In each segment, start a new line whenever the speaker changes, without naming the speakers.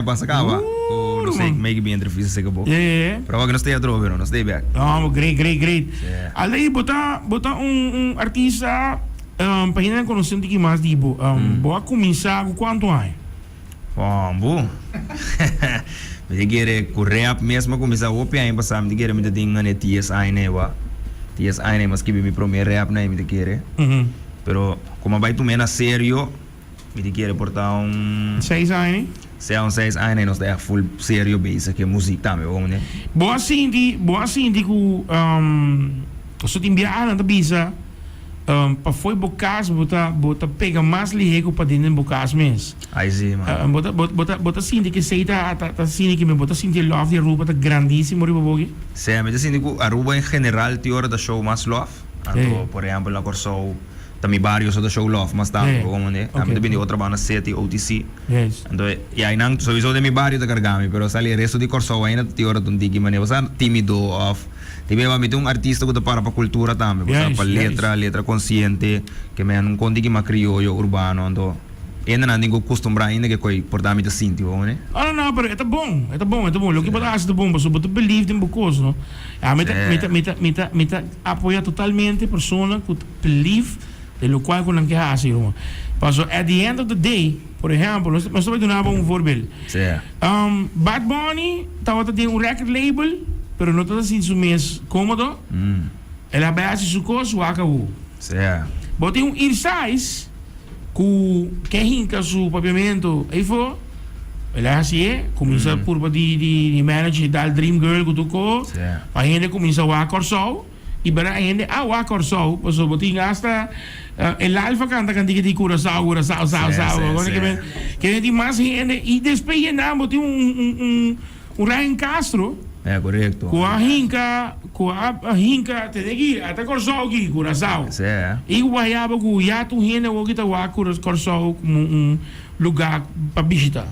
Passa acaba. Não sei como é que bem entrevista se acabou.
Yeah.
Pero wag não stay atrás, não stay back.
Oh, great.
Yeah.
Além botar artista para gente conhecer um pouquinho mais tipo, boa começar com quanto ano?
Bom. Me querer correr mesmo começar o piano passar, me querer me ter dinheiro TS Aine wa. TS Aine mas que me primeiro rap na me querer. Pero como vai tu mena sério, me querer portar
6 anos.
Se é 6 anos, nós é full sério base que música também, vamos né?
Boa sim que só tem viagem na bisa para foi bocas bota pega mais ligeiro para dentro bocas mesmo.
Aí sim, mano.
Bota sim que sei tá sim que me bota sim que love de Aruba tá grandíssimo riba bogi.
Se me dizem que Aruba em geral tem hora da show mais love. Então, por exemplo, na Corso também vários outros show love, mas tá, como né? Também depende outra banda CT OTC.
Yes.
Então, e aí não sowieso de mi barrio da cargami, pero sali resto di Corso ainda tem hora de digi mané, você tímido off. Tibe vai meter artista que para cultura também, você para letra consciente, que me não condigi ma criollo urbano, então ainda não tenho costume ainda que coi portar me de sinto, vamos né?
Não, pero é bom. Lo que pode ser bom, você bota believe em bocos, não? Meta apoia totalmente persona que believe de lo cual con que hace irmão. Paso at the end of the day, por exemplo, nós estamos dando voorbeeld. Bad Bunny estava tendo record label, pero não está assim mês cômodo. Ela vai assistir sua coisa, o acabou. Botei Irsais que hinca su papiamento, aí foi. Ela assim começa por de manager da Dream Girl que tocou. A gente começa a acordar. E para a gente acordar, paso botin hasta el alfa canta que Curaçao, que a gente mais gente e depois llenamos tem Ryan Castro.
É correto.
Com a hinca, tem que ir até Curaçao aqui, Curaçao. E o Guayaba com já tu gente o que tá o Curaçao como lugar para visitar.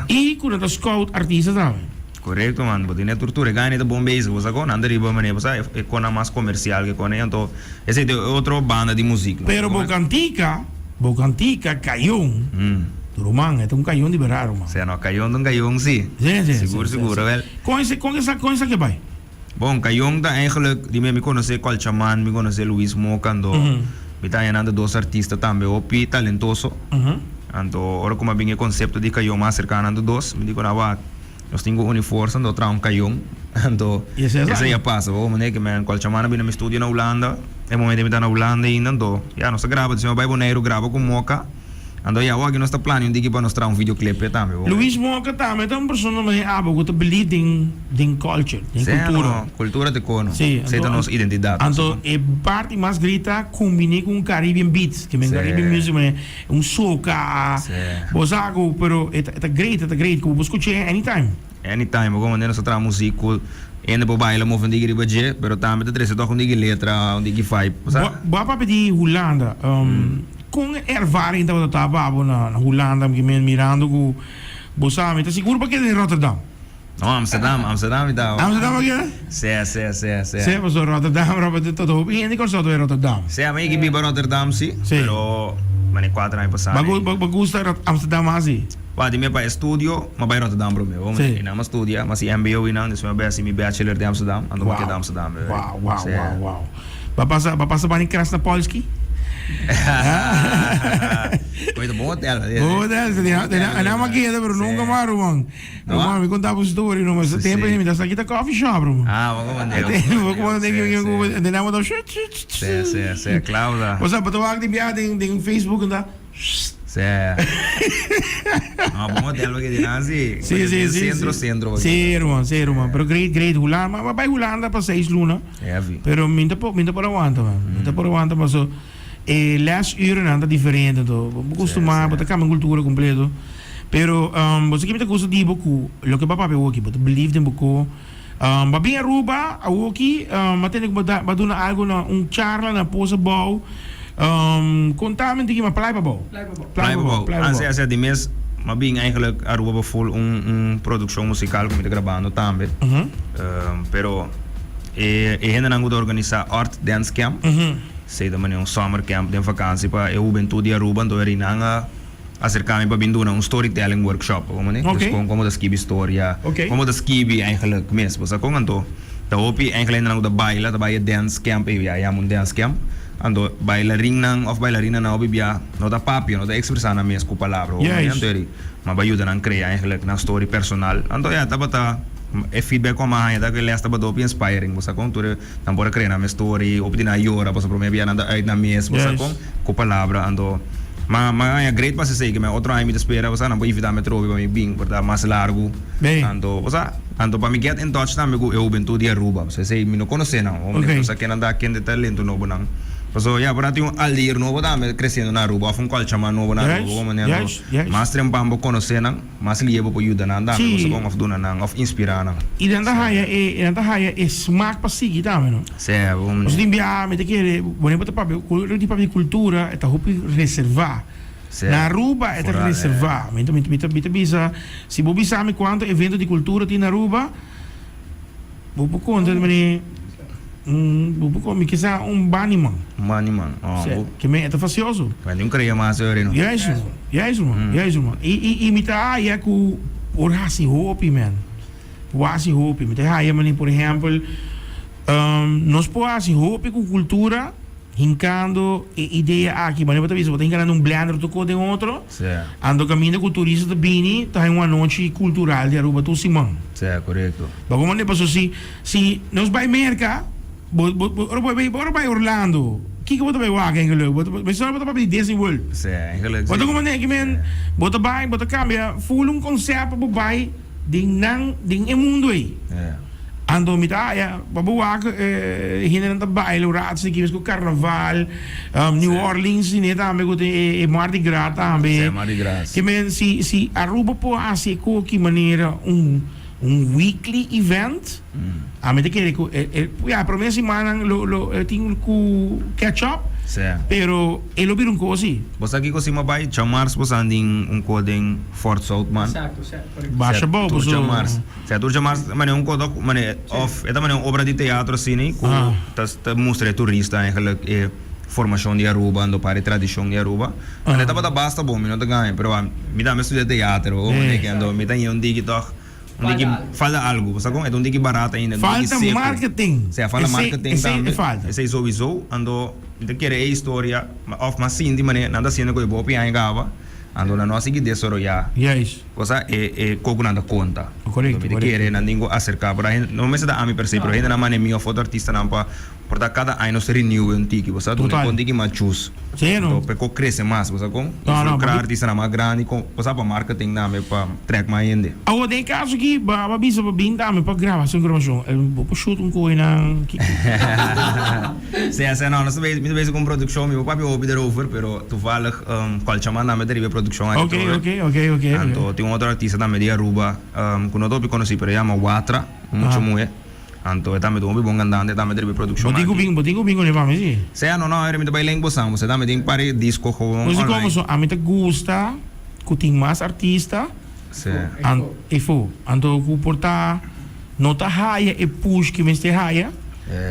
E quando tá scout artista também.
Correto, mano. Porque tiene tortura. Gane de bom base. Você com anda riba mané. Você é com a mais comercial que com ele. Então, esse é outra banda de música.
Pero Bocantica, Caion. Turumang, é um Caion de Beraro, mano.
Se não Caion sim. Seguro, velho.
Com essa que vai?
Bom, Caion da eigenlijk, die me conhece Colchaman, me conhece Luis Mocando. Me tá andando dois artistas também, opi talentoso. Então, ora como bem o conceito de Caion mais cercano dos dois, me digo na va. Nós temos uniforme, nós trazemos Caion. Então, essa já passa. Vamos né que me Colchaman vem no estúdio na Holanda. É momento de me estar na Holanda ainda, então, já nós grava, se eu vai boneiro grava com Moca. Então, já hoje nós está planejando de para nós trazer videoclipe também.
Luis Moca também é uma pessoa que abo que believe in culture, in cultura.
Cultura de cono.
Sim.
Essa é a nossa identidade.
Então, é parte mais grita combinei com Caribbean beats, que é Caribbean music, soca, bozago, pero é great, que eu busco anytime.
Anytime, como nós trazemos música, ainda para bailar, mas não digo budget, pero também te traz toca letra, digo vibe.
Boa para pedir Holanda. Com ervaring dat we dat hebben na Holanda, mirando com você, mas seguro para que é em Rotterdam?
Não, Amsterdam então.
Amsterdam aqui?
Sim.
Mas Rotterdam, Robert, todo bem, nem constou em Rotterdam.
Sim, mas aqui vivo Rotterdam sim, pero mas 4 anos passados.
Bagusta Amsterdam assim.
Pode me para estúdio, mas vai Rotterdam bro meu. Vamos ir na estúdio, mas MBO e não, deixa eu ver assim meu bachelor de Amsterdam, ando aqui de Amsterdam.
Wow. Vai passar para em Krasnopolski?
Muito bom hotel.
Bom hotel, tem uma guia, pero nunca mais, mano. Não, me contava uma história, não, mas tempo me dá aqui da coffee shop, mano.
Vamos mandar.
Vou mandar que tem nada do shit.
Sim, Cláudia.
Você para tu aqui tem Facebook ainda.
Sim. Bom hotel que tem assim.
Sim.
Centro.
Sim, irmão. Pero great Holanda, mas vai Holanda para 6 luna. Pero minta para aguanta, mano. Minta para aguanta, mas les uren anda diferente, então acostumar, botar cá uma cultura completa. Pero você que me gosta de pouco, lo que papai pegou aqui, but believe em pouco. Babinha Aruba, aqui, mas tem que botar algo na charla na poça bom. Contamen que maar Pleibabouw.
Assim, de mês, mas bem eigenlijk Aruba full produção musical como gravando também. Pero ainda não gosto organizar art dance camp. Sei da maneira summer camp de vakantie para juventude Aruba, então é acercarme para doen een storytelling workshop. Dus como de skibi historia, como de skibi eigenlijk mes. Dus ako nganto, da opi eigenlijk nang de baila, da baila dance camp, ja mun dance camp. Ando bailaring nang of bailarina na obi bia, no da papio, no da expresa na mes ku palabra. Maar bij jullie dan creëren eigenlijk een story personal. Ando ja, tabata feedback com a da que ele está bado inspiring, você com tudo, não pode criar uma story, opti na hora, você promete via nada aí na mês, você com palavra ando. Mas é great para se que me outro aí me espera, você não pode evitar me trobe para me bing, para dar mais largo. Ando, você ando para me get in touch também com eu bem tudo de Aruba, você sei me não conhece não, você que não dá quem de talento não não. So ja, para ter aldeer novo também crescendo na Aruba, of colchama novo na Aruba, mas tem bambo conhecer não, mas liebo para ajudar na andar, você com of dona não, of inspirar não.
E dentro da raia é smaak para seguir também não.
Sim, vamos.
Os dimbia, me te quer, bueno para papel, tipo de cultura, é tá reservar. Na Aruba é tá reservar. Me bisa, se você sabe quanto evento de cultura tem na Aruba, vou contar me me quizá banimang.
Banimang.
Que me é facioso.
Mas não creia mais eu não.
Ja is man. E me tá aí com orasi hopi man. Orasi hopi. Me tá aí man por exemplo, nós poasi hopi com cultura, hincando ideia aqui, mas não tá vendo, hincando blender tocou de outro. Ando caminho com turista de Bini, tá em uma noite cultural de Aruba tu Simão.
Correto.
Como não passou se nós vai mercar Bora bij Orlando. Kijk wat er bij wagen geloof. We zullen wat bij Disney World. Wat ook maar nee, men. Wat erbij, wat er kan weer. Voel een concept bij ding in mundo aí. Ando met ja, babu wagen hinder aan baile, raadse kies ko carnaval, New Orleans niet aan me goed Mardi Gras aan me.
Mardi Gras.
Que men si Aruba po asi ko ki maneira weekly event. A me te quer ja, para mim semana lo tenho que catch up. Pero ele vira coisa.
Você aqui cosima vai chamar você anding coding Fort South man.
Certo. Baixa bobo so.
Certo, chamar mas codok mas of é também obra de teatro assim, com tá mostra turista eigenlijk formação de Aruba, ando para tradição de Aruba. Mas tá basta bom, não tá ganha, pero me dá me estudar teatro, ou me ando me tá um dia toch falta algo, sabe como? É um dia barato ainda.
Falta marketing.
Falta marketing também. Esse é sowieso, ando, me quer a história, of mas sim de maneira, nada sendo que eu vou piar em gava, ando na nossa guia desarrollar. Cosa é coco nada conta.
Correto.
Me quer na ninguém acercar, para não me se dá a mim per se, pero ainda na mane minha foto artista não para porta cada ano se renew um tiki, você tu não tiki mais choose. Então peco cresce mais, você com? Não, para artista na mais grande, com você para marketing na me para track mais ainda.
Agora tem caso que baba bisa para bem também para gravação, vou shoot coisa na.
Sim, não, nós vez com produção, meu papi ouve over, pero tu fala qual chama na me deriva produção aí.
Ok.
Então tem outro artista também de Aruba, que não tô conheci, pero chama Watra, muito muito. Anto também do bom andante também deriva produção.
Botigo bingo ne vamos sim.
Sim, não, era me bem lembro são, você também tem pare disco com.
Mas como so, a mim te gusta, que tem mais artista.
Sim.
Anto que portar nota raia e push que me este raia.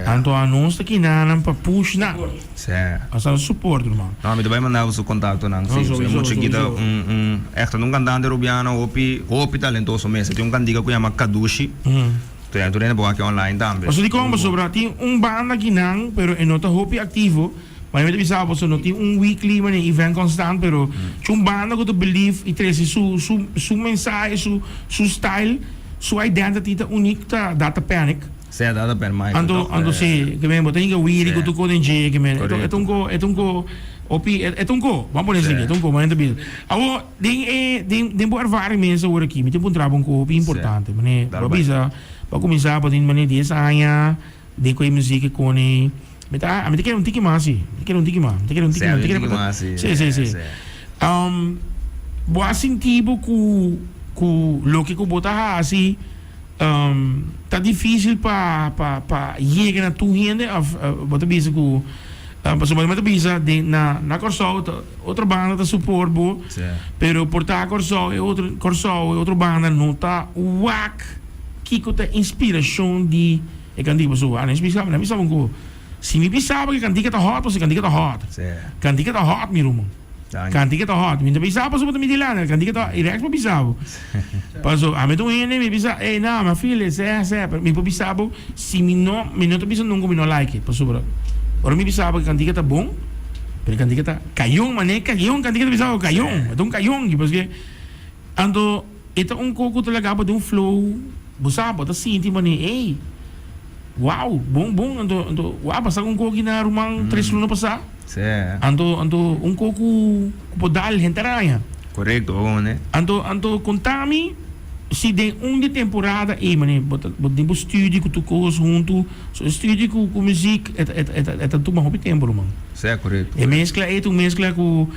Anto anúncio que não para push na.
Sim.
Asa suporte, irmão.
Não, me vai mandar o seu contato não. Sim, muito chiquita, echt um cantante rubiano, hopi talentoso mesmo. Tem candiga que chama Kadushi. Tu ainda boa aqui online também.
Mas como sobre tem banda que não, pero é nota hopi ativo. Mas eu te avisava, você não tem weekly, mas event constant, pero tinha banda que tu believe e traz su mensagem, su style, su identity tá única, data panic.
Sim, data panic.
Ando se, que me botem que weird que tu coden je, que me, é um go opi, é um go, vamos por isso aqui, é um go, mas ainda bem. Agora, tem boa ervaring mensen hoor aqui, me tem um trabalho com opi importante, mas para bisa. Para começar, pode ir maneira de saia, de coi música com ele. Mas a mim quer tiki mais, quer um tiki mais. Sim. Boa sentido com lo que botar assim, tá difícil para chegar na tua gente, bota bisa com Personalmente bisa na Corsol outra banda tá suporbo, pero portar Corsol e outra banda não tá whack. Que tem inspiração de candiga so a inspiração na missão com se me pensava que candiga tá hot você candiga tá hot candiga tá hot meu irmão Kanti kita hot. Minta bisa apa sebut minta lana. Kanti kita irek pa bisa apa. Paso ame tu ini mi bisa. Na, ma file se. Mi pa bisa apa. Si mino to bisa nunggu mino like. Paso bro. Ora mi bisa apa kanti kita bom. Pero kanti kita kayong maneka kayong kanti kita bisa apa kayong. Atong kayong gitu porque ando ito un coco talaga apa de un flow. Busa apa ta sinti mani wow, bom ando wow basta kung coco na rumang 3 luna pasa. Ando un coco podal hentaraya.
Correcto, né?
Ando contami si de de temporada mani bot de studio com tu coisa junto so studio com music eta tu ma hopi tempo rumang.
Correcto.
Mescla com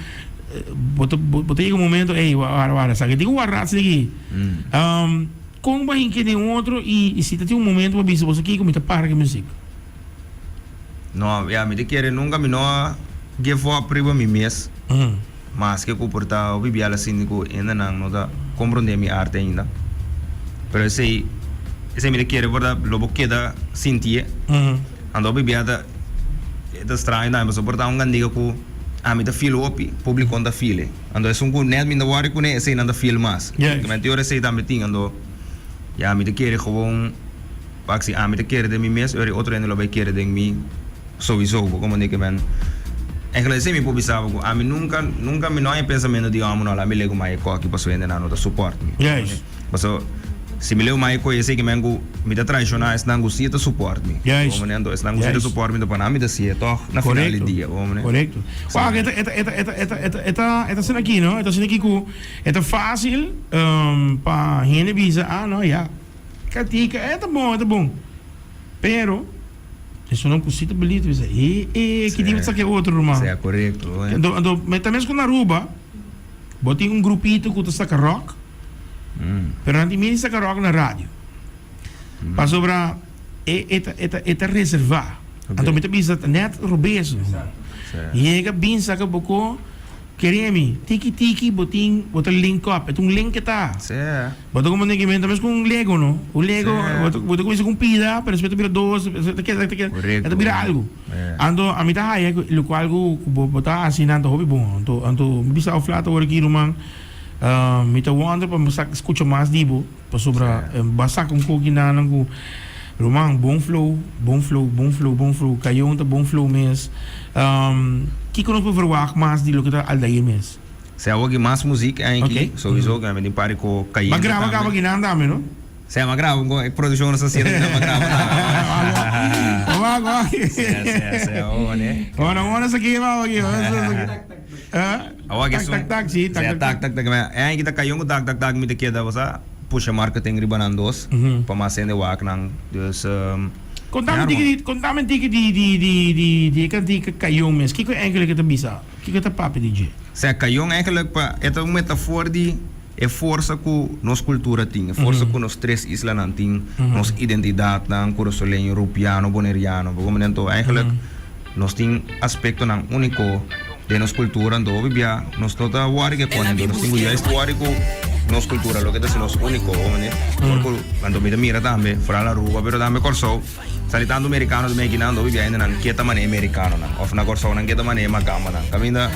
botei um momento wara sabe digo wara assim com ba hinke de outro e se tem um momento para bisa você aqui com muita para que música
no me te quiere nunca me no give up priva mi mes mas que comportar o bibia la sindico ainda não da compreender mi arte ainda pero esse me te quiere verdade lobo queda sentir ando bibia da estranho mas suportar um gandiga com a mim da feel opi público da file ando é um net me da wari com né sei nada feel mas que me teoria sei também tinha ando ja me te quiere gewoon actie a me te quiere de mi mes ori outro ene lo vai quiere de mi sowieso como de que men eigenlijk sei me publicava a mim nunca me não é pensamento de amo não lá me lego mais co que passou ainda não da suporte passou se me leu mais co sei que mengo me da tradicional es nango sieta support me como nendo es nango sieta support me do panami da sieta toch na final do dia como né
correto eta cena aqui não eta cena aqui com eta fácil para gente bisa não ya catica eta bom pero isso não custa bonito isso que diz que é outro irmão
correto
então mas também com na Aruba botei grupito que toca rock pero nanti mini saca rock na rádio para sobra eta reservar então me bisa net robeso e ega bin saca boko queremi tiki botin link up é link que tá botou como ninguém também com Lego não o Lego botou com isso com pida pero respeito vira dois é vira algo ando a mitad aí lo qual algo botar assinando hobby bom ando bisa ao flato agora aqui rumang me te wonder para mostrar que escuta mais dibo para sobre basta com coquinana com romang bom flow caiu um bom flow mês que que nós podemos verwacht mais de lo que tá aldair mês
se há alguém mais música aqui sowieso que me pare com caiu
mas grava que não dá não
se é grava com produção na sociedade não grava
Ona aqui vai aqui
tak é kita kayong tak me te queda você puxa marketing ribanan dos para mais ainda wak nang dus
contame die kan die kayong mes que eigenlijk het bisa que het papi DJ
se kayong eigenlijk pa é uma metáfora de é força que nossa cultura tem, força que nós três islas não tem, nossa identidade não, corosolenho, europeano, boneriano, como então eigenlijk nós tem aspecto não único de nossa cultura, então bibia nós toda wari que quando nós temos já este wari que nossa cultura, lo que é nosso único, né? Porque quando me mira também, fora la rua, pero também corso, salitando americano do mequinando bibia ainda não quieta mané americano não, of na corso não quieta mané macamba não, caminda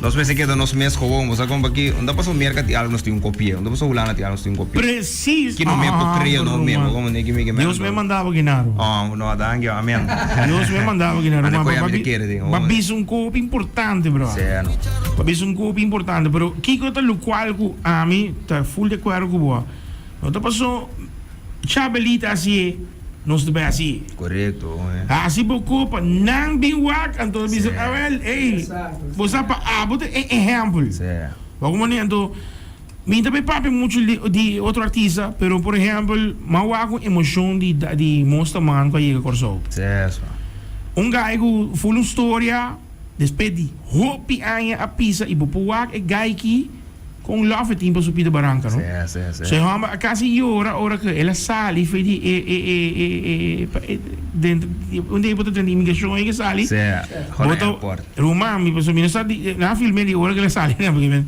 nós pensamos que nós mesmos vamos a como aqui onde passou mercado de algo nós tem copia onde passou ulana de algo nós tem copia
preciso
que não me cria não mesmo como nem que me
Deus me mandava guinaro
não dá angue amém
Deus me mandava guinaro mas bis copo importante bro
certo
bis copo importante pero que coisa lo qual a mim tá full de acordo com boa onde passou chabelita assim nós também assim
correto
assim pouco para não bem wak então bisa well você para botar exemplo
certo
como nem então me também papi muito de outro artista pero por exemplo mau emoção de mostra man com ele corso
certo
guy que full história despede hopi a pisa e bopuak gaiki com love team para subir de barranca não se hama quase hora que ela sali foi de dentro onde botou dentro imigração que sali botou Roma me passou me na filme de hora que ela sali né porque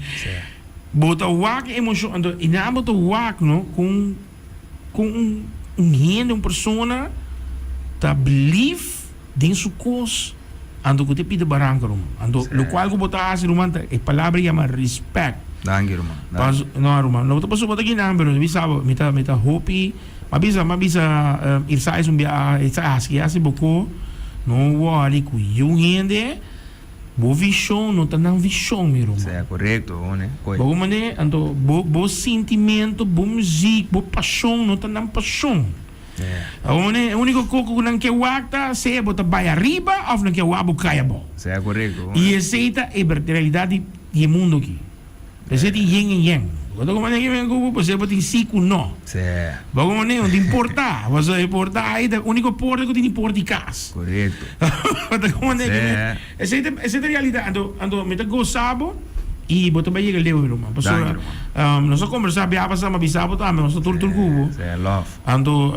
botou wak emoção então e na botou wak não com gente uma persona tá believe dentro su cos ando que te pide barranca, Roma. Ando, lo cual que bota hacer, Roma, es palabra llama respect.
Danke, Roma.
Pas, no, Roma, no te paso bota aquí nada, pero bisa, mita hopi, mabisa, irsa es un bia, irsa así, hace poco, no worry, ku yung hindi, bo vision, no tanang vision, mi Roma.
Sim, correto, né?
Bo mane, ando, bo sentimento, bo music, bo passion, no tanang passion. O único coco que não quer wakta, se bota vai arriba ou não quer wabu caia bom.
Sim, correto.
E aceita a realidade do mundo aqui. Aceita yin e yang. Quando como ninguém vem com você bota em cico não.
Sim.
Bago mane onde importar, você importar aí da único porta que tem porta de casa.
Correto.
Quando como ninguém aceita a realidade, ando me tá gozado. E botou bem ele deu irmão. Pessoa, nós só conversar bem passar uma bisabo também, nós tur cubo.
Sim, love.
Ando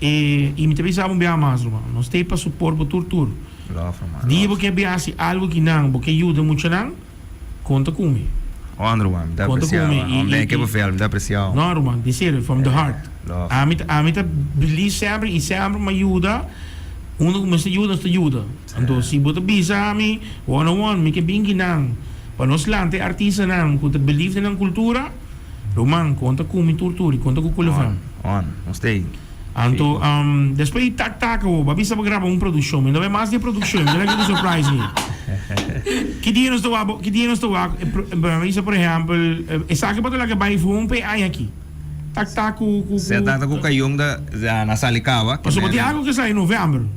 e me te bisabo bem mais irmão. Nós tem para supor por tur.
Love, irmão.
Dia porque bem assim algo que não, porque ajuda muito não, conta comigo.
Andro, man, dá apreciar. Homem que é bom, dá apreciar.
Não, irmão, dizer from the heart.
Love.
A mim tá believe sempre e sempre me ajuda. Uno que me ajuda. Ando se botar bisami, one on one, me que bem que não. Para nós lá, tem artista não, que believe na cultura, Roman, conta com a cultura e conta com o cultura.
Gostei.
Então, depois tac, babi sabe gravar produção, ainda vai mais de produção, ainda vai surprise me. Que dia nós estou lá, por exemplo, essa aqui para lá que vai for pé aí aqui. Tac,
Você tá com o caião da na Salicava.
Mas só tem algo que sai em novembro.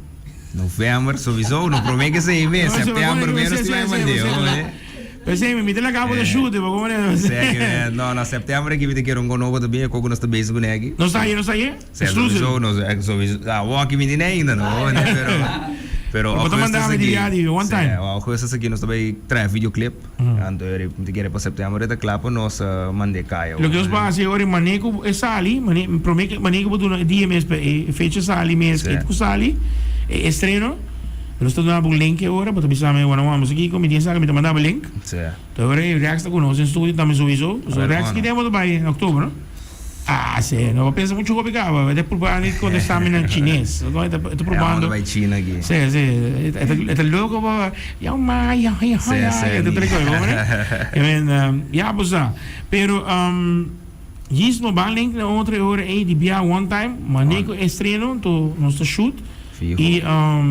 Novembro, sowieso, não promete que seja mês, setembro, menos que vai mandar.
Pensei, me dá cabo da chuta, como
é? Não, na setembro que vai ter um novo também, como nós estamos bem aqui.
Não sai?
Sowieso, walk me ainda, não, pero
eu vou mandar me diário one time.
O coisa aqui nós também traz videoclip, então eu te quero para setembro da clapa nós mandei caia.
Lo que nós passa agora maneco é sali, maneco botou dia mês fecha sali mês que com sali estreno. Nós estamos dando um link agora, para pensar me vamos aqui com me diz que me mandava link.
Sim.
Então agora o React está conosco em estúdio também sowieso. O React que demos vai em outubro, não? Ah, sim, não pensa muito complicado, vai ter provar nem quando está em chinês. Agora estou provando.
Vai China aqui.
Sim, é louco, ya mai, ya, é tudo legal, né? Ya, bosa. Pero isso no bang link na outra hora aí de bia one time, maneco estreno, to nosso shoot. E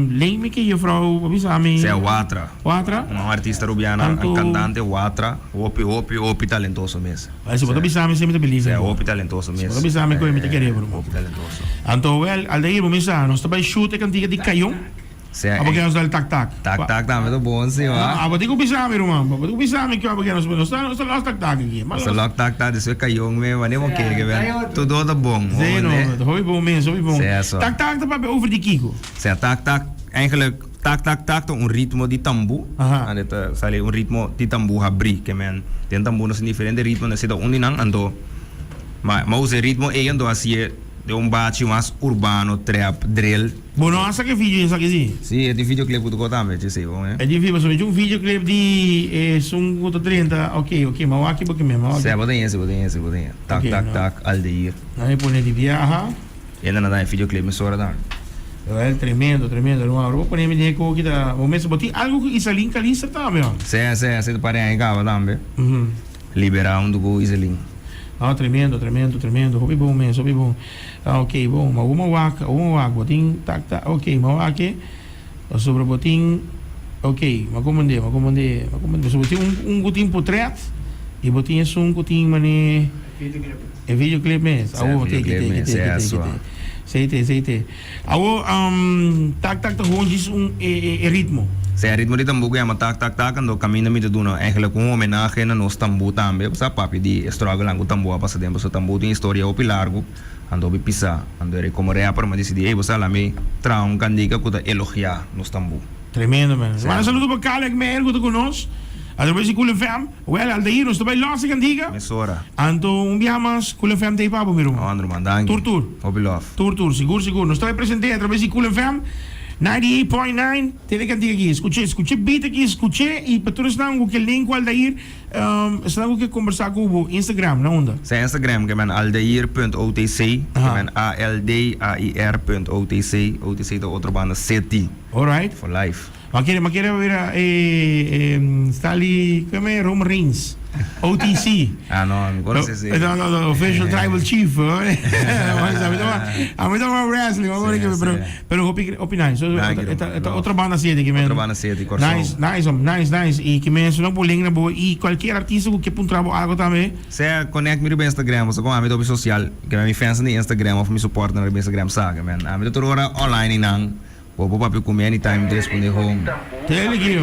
lembra que eu falo, avisame.
Se é Watra.
Watra?
Um artista rubiana, um cantante Watra, opi talentoso mesmo.
Se você avisame, sempre te believe.
Se é opi talentoso mesmo.
Se você avisame, que eu me te querer, bro.
Opi talentoso.
Então, aldair, vamos lá, nós estamos shoot a cantiga de caião. Porque nós dá tac.
Tac, também é bom, sim, ó.
Vou ter que avisame, irmão. Vou ter que avisame que porque nós estamos tac aqui.
Se logo tac, isso é caião mesmo, nem o que, velho. Tudo é bom.
Sim, não, hoi bom mesmo, hoi bom. Tac, tá para over de Kiko.
Se tac, eigenlijk tac, um ritmo de tambu. Sale um ritmo de tambu abrir, que men, tem tambu não diferente ritmo, não sei da onde não ando. Mas o ritmo é ando assim de bate mais urbano, trap, drill.
Bom, não acha que vídeo isso aqui?
Sim, é de videoclip do Cotam, eu sei, bom,
é de vídeo, um videoclip de Sung 30, ok, mas aqui porque mesmo.
Sim, botei esse. Tac, Aldeir.
Aí põe de viaja.
E ainda não dá videoclip, me sora dá.
É tremendo, não. Vou pôr me de que aqui da, vou mesmo botar algo que isso link ali está mesmo.
Sim, para aí acaba também. Liberar do Iselin.
Ah, tremendo. Hobby bom mesmo, hobby bom. Ah, ok, bom, mas uma waka, botim, tac, ok, uma waka, sobre botim, ok, mas comandei. Mas botim botim portrait, e botim um botim mané, é videoclip mesmo. Ah, Sei. Ah, tac, gewoon diz ritmo.
Sim, ritmo de tambu é tac, quando caminha me do não, é com homenagem na nosso tambu também, sabe papi de struggle lá com tambu a passar tempo, so tambu tem história opi largo, ando be pisar, ando é como rapper, mas decidi, ei, você lá me traz candiga que elogiar nosso tambu.
Tremendo, man. Maar saludo para Calek Meir, que conosco. Através de Cool FM, Aldair, nós também lá se candiga.
Mesora.
Então, viamas, Cool FM tem papo, meu irmão.
Andro, mandangue.
Tour.
Opi love.
Tour, seguro. Nós também presentei através de Cool FM. 98.9, teve que dizer aqui, escutei beat aqui, e para todos não, que link o Aldair, estão que conversar com o Instagram, na onda?
Sim, Instagram, que é aldair.otc, que é aldair.otc, OTC da outra banda, CT.
Alright.
For life.
Maar quiero ver está ali, como é Roman Reigns, OTC.
Ah, no, me conoces.
No, official tribal chief. A mí no wrestling, pero opiniões. Outra banda city que
Outra banda city,
nice. E que me suena por linha boa e qualquer artista que pun trabo algo também.
Se connect me no Instagram, so com a mídia social, que me fans no Instagram of me support no Instagram saga, man. A mídia toda hora online nang. Vou papi comer anytime, responder home.
Tele aqui,